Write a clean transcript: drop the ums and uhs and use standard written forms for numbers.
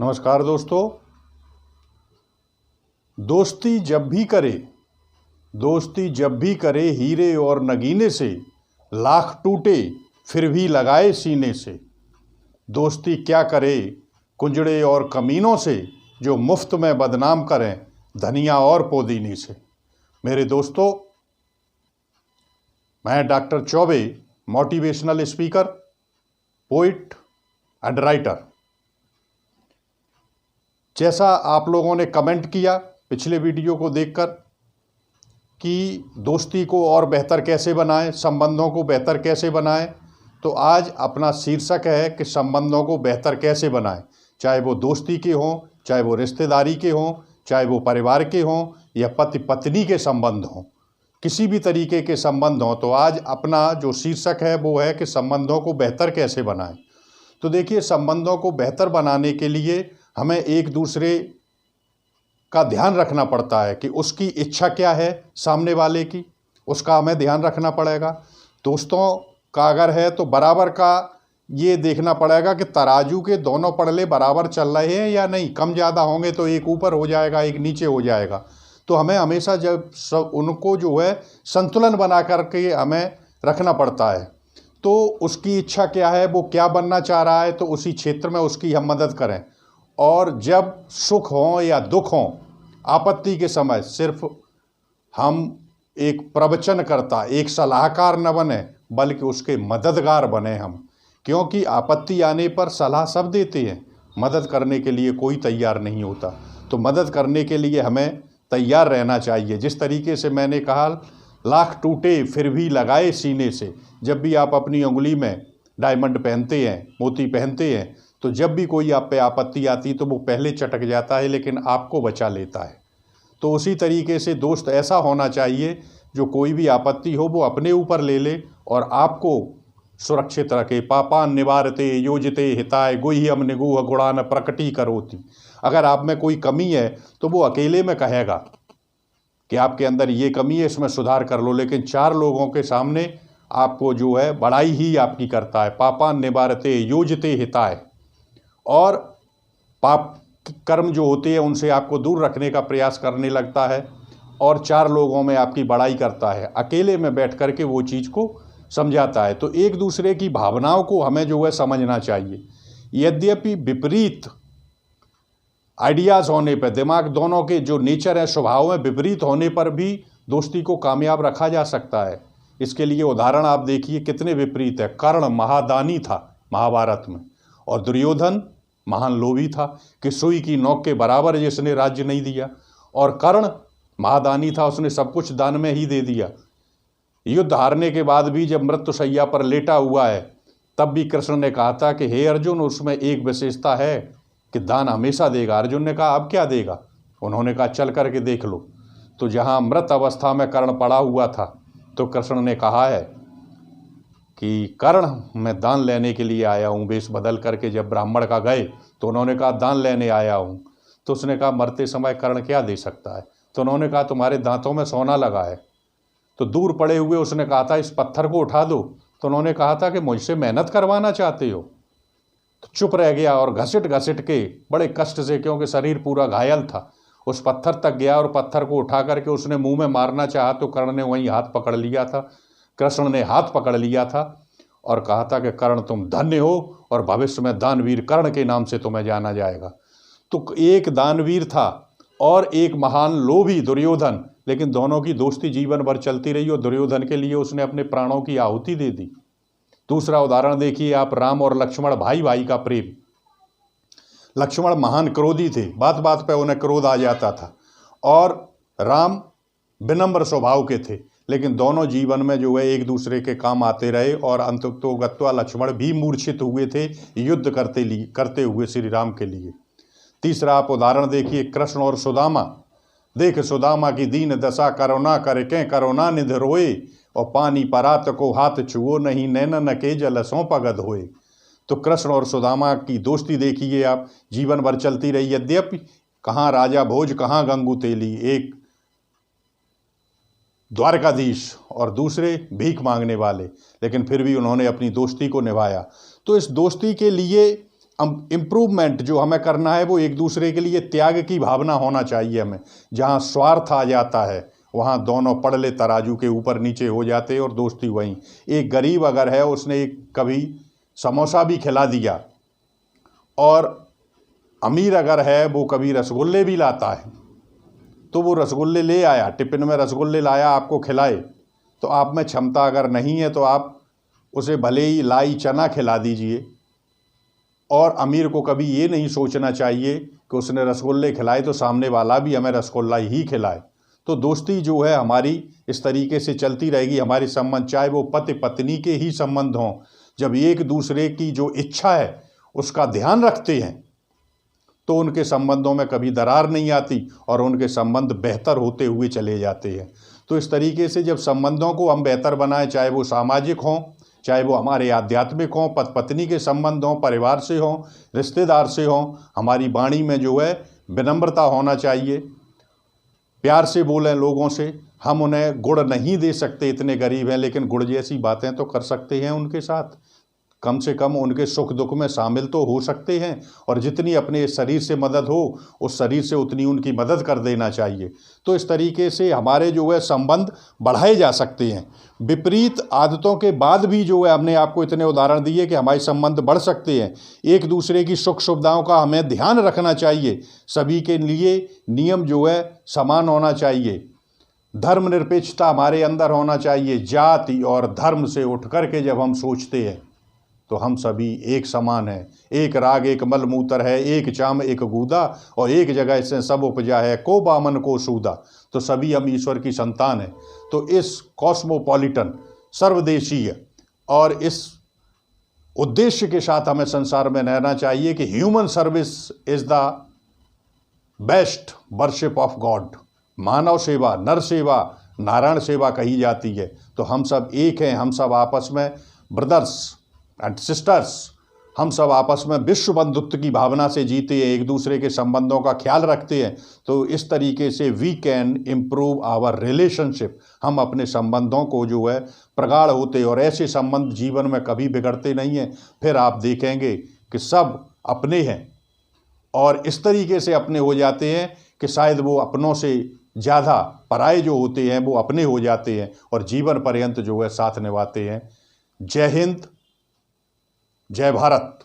नमस्कार दोस्तों। दोस्ती जब भी करे हीरे और नगीने से, लाख टूटे फिर भी लगाए सीने से। दोस्ती क्या करे कुंजड़े और कमीनों से, जो मुफ्त में बदनाम करें धनिया और पुदीने से। मेरे दोस्तों, मैं doctor Choubey, motivational speaker, poet and writer. जैसा आप लोगों ने कमेंट किया पिछले वीडियो को देखकर कि दोस्ती को और बेहतर कैसे बनाएं, संबंधों को बेहतर कैसे बनाएं, तो आज अपना शीर्षक है कि संबंधों को बेहतर कैसे बनाएं। चाहे वो दोस्ती के हों, चाहे वो रिश्तेदारी के हों, चाहे वो परिवार के हों या पति पत्नी के संबंध हों, किसी भी तरीके के संबंध हों, तो आज अपना जो शीर्षक है वो है कि संबंधों को बेहतर कैसे बनाएं। तो देखिए, संबंधों को बेहतर बनाने के लिए हमें एक दूसरे का ध्यान रखना पड़ता है कि उसकी इच्छा क्या है, सामने वाले की, उसका हमें ध्यान रखना पड़ेगा। दोस्तों का अगर है तो बराबर का ये देखना पड़ेगा कि तराजू के दोनों पड़ले बराबर चल रहे हैं या नहीं। कम ज़्यादा होंगे तो एक ऊपर हो जाएगा, एक नीचे हो जाएगा। तो हमें हमेशा जब उनको जो है संतुलन बना करके हमें रखना पड़ता है। तो उसकी इच्छा क्या है, वो क्या बनना चाह रहा है, तो उसी क्षेत्र में उसकी हम मदद करें। और जब सुख हो या दुख हो, आपत्ति के समय सिर्फ हम एक प्रवचनकर्ता, एक सलाहकार न बने, बल्कि उसके मददगार बने हम। क्योंकि आपत्ति आने पर सलाह सब देते हैं, मदद करने के लिए कोई तैयार नहीं होता। तो मदद करने के लिए हमें तैयार रहना चाहिए। जिस तरीके से मैंने कहा, लाख टूटे फिर भी लगाए सीने से। जब भी आप अपनी उंगली में डायमंड पहनते हैं, मोती पहनते हैं, तो जब भी कोई आप पे आपत्ति आती तो वो पहले चटक जाता है, लेकिन आपको बचा लेता है। तो उसी तरीके से दोस्त ऐसा होना चाहिए जो कोई भी आपत्ति हो वो अपने ऊपर ले ले और आपको सुरक्षित रखे। पापान निवारते योजते हिताय गुह्यम निगूह गुणान प्रकटी करोति। अगर आप में कोई कमी है तो वो अकेले में कहेगा कि आपके अंदर ये कमी है, इसमें सुधार कर लो, लेकिन चार लोगों के सामने आपको जो है बड़ाई ही आपकी करता है। पापान निवारते योजते हिताय, और पाप कर्म जो होते हैं उनसे आपको दूर रखने का प्रयास करने लगता है और चार लोगों में आपकी बड़ाई करता है। अकेले में बैठ कर के वो चीज़ को समझाता है। तो एक दूसरे की भावनाओं को हमें जो है समझना चाहिए। यद्यपि विपरीत आइडियाज़ होने पर, दिमाग दोनों के जो नेचर है, स्वभाव में विपरीत होने पर भी दोस्ती को कामयाब रखा जा सकता है। इसके लिए उदाहरण आप देखिए कितने विपरीत है। कर्ण महादानी था महाभारत में, और दुर्योधन महान लोभी था कि सुई की नोक के बराबर जिसने राज्य नहीं दिया। और कर्ण महादानी था, उसने सब कुछ दान में ही दे दिया। युद्ध हारने के बाद भी जब मृत्युशैया पर लेटा हुआ है, तब भी कृष्ण ने कहा था कि हे अर्जुन, उसमें एक विशेषता है कि दान हमेशा देगा। अर्जुन ने कहा अब क्या देगा? उन्होंने कहा चल करके देख लो। तो जहाँ मृत अवस्था में कर्ण पड़ा हुआ था, तो कृष्ण ने कहा है कि कर्ण, मैं दान लेने के लिए आया हूँ। वेश बदल करके जब ब्राह्मण का गए तो उन्होंने कहा दान लेने आया हूँ। तो उसने कहा मरते समय कर्ण क्या दे सकता है? तो उन्होंने कहा तुम्हारे दांतों में सोना लगा है। तो दूर पड़े हुए उसने कहा था इस पत्थर को उठा दो। तो उन्होंने कहा था कि मुझसे मेहनत करवाना चाहते हो? तो चुप रह गया और घसीट घसीट के बड़े कष्ट से, क्योंकि शरीर पूरा घायल था, उस पत्थर तक गया और पत्थर को उठा करके उसने मुँह में मारना चाहा तो कर्ण ने वहीं हाथ पकड़ लिया था। कृष्ण ने हाथ पकड़ लिया था और कहा था कि कर्ण तुम धन्य हो और भविष्य में दानवीर कर्ण के नाम से तुम्हें जाना जाएगा। तो एक दानवीर था और एक महान लोभी दुर्योधन, लेकिन दोनों की दोस्ती जीवन भर चलती रही और दुर्योधन के लिए उसने अपने प्राणों की आहुति दे दी। दूसरा उदाहरण देखिए आप, राम और लक्ष्मण, भाई भाई का प्रेम। लक्ष्मण महान क्रोधी थे, बात बात पे उन्हें क्रोध आ जाता था, और राम विनम्र स्वभाव के थे, लेकिन दोनों जीवन में जो है एक दूसरे के काम आते रहे और अंततोगत्वा लक्ष्मण भी मूर्छित हुए थे युद्ध करते हुए श्री राम के लिए। तीसरा आप उदाहरण देखिए, कृष्ण और सुदामा। देख सुदामा की दीन दशा, करुणा करे के करुणा निधि रोए, और पानी परात को हाथ छुओ नहीं, नैनन के जल सौ पगद होए। तो कृष्ण और सुदामा की दोस्ती देखिए आप, जीवन भर चलती रही। यद्यपि कहाँ राजा भोज, कहाँ गंगू तेली, एक द्वारकाधीश और दूसरे भीख मांगने वाले, लेकिन फिर भी उन्होंने अपनी दोस्ती को निभाया। तो इस दोस्ती के लिए इम्प्रूवमेंट जो हमें करना है वो एक दूसरे के लिए त्याग की भावना होना चाहिए हमें। जहाँ स्वार्थ आ जाता है वहाँ दोनों पड़ले तराजू के ऊपर नीचे हो जाते हैं और दोस्ती वहीं। एक गरीब अगर है उसने एक कभी समोसा भी खिला दिया और अमीर अगर है वो कभी रसगुल्ले भी लाता है, तो वो रसगुल्ले ले आया, टिफ़िन में रसगुल्ले लाया, आपको खिलाए, तो आप में क्षमता अगर नहीं है तो आप उसे भले ही लाई चना खिला दीजिए। और अमीर को कभी ये नहीं सोचना चाहिए कि उसने रसगुल्ले खिलाए तो सामने वाला भी हमें रसगुल्ला ही खिलाए। तो दोस्ती जो है हमारी इस तरीके से चलती रहेगी। हमारे संबंध चाहे वो पति पत्नी के ही संबंध हों, जब एक दूसरे की जो इच्छा है उसका ध्यान रखते हैं तो उनके संबंधों में कभी दरार नहीं आती और उनके संबंध बेहतर होते हुए चले जाते हैं। तो इस तरीके से जब संबंधों को हम बेहतर बनाएं, चाहे वो सामाजिक हों, चाहे वो हमारे आध्यात्मिक हों, पति पत्नी के संबंध हों, परिवार से हों, रिश्तेदार से हों, हमारी वाणी में जो है विनम्रता होना चाहिए, प्यार से बोलें लोगों से। हम उन्हें गुड़ नहीं दे सकते, इतने गरीब हैं, लेकिन गुड़ जैसी बातें तो कर सकते हैं उनके साथ। कम से कम उनके सुख दुख में शामिल तो हो सकते हैं और जितनी अपने शरीर से मदद हो उस शरीर से उतनी उनकी मदद कर देना चाहिए। तो इस तरीके से हमारे जो है संबंध बढ़ाए जा सकते हैं। विपरीत आदतों के बाद भी जो है हमने आपको इतने उदाहरण दिए कि हमारे संबंध बढ़ सकते हैं। एक दूसरे की सुख सुविधाओं का हमें ध्यान रखना चाहिए। सभी के लिए नियम जो है समान होना चाहिए। धर्मनिरपेक्षता हमारे अंदर होना चाहिए। जाति और धर्म से उठ करके जब हम सोचते हैं तो हम सभी एक समान हैं। एक राग एक मल मूत्र है, एक चाम एक गूदा, और एक जगह से सब उपजा है, को बामन को सूदा। तो सभी हम ईश्वर की संतान हैं। तो इस कॉस्मोपॉलिटन सर्वदेशीय और इस उद्देश्य के साथ हमें संसार में रहना चाहिए कि human service is the best worship of God. मानव सेवा, नर सेवा, नारायण सेवा कही जाती है। तो हम सब एक हैं, हम सब आपस में ब्रदर्स एंड सिस्टर्स, हम सब आपस में विश्व बंधुत्व की भावना से जीते हैं, एक दूसरे के संबंधों का ख्याल रखते हैं। तो इस तरीके से we can improve our relationship. हम अपने संबंधों को जो है प्रगाढ़ होते, और ऐसे संबंध जीवन में कभी बिगड़ते नहीं हैं। फिर आप देखेंगे कि सब अपने हैं और इस तरीके से अपने हो जाते हैं कि शायद वो अपनों से ज़्यादा पराये जो होते हैं वो अपने हो जाते हैं और जीवन पर्यंत जो है साथ निभाते हैं। जय हिंद, जय भारत।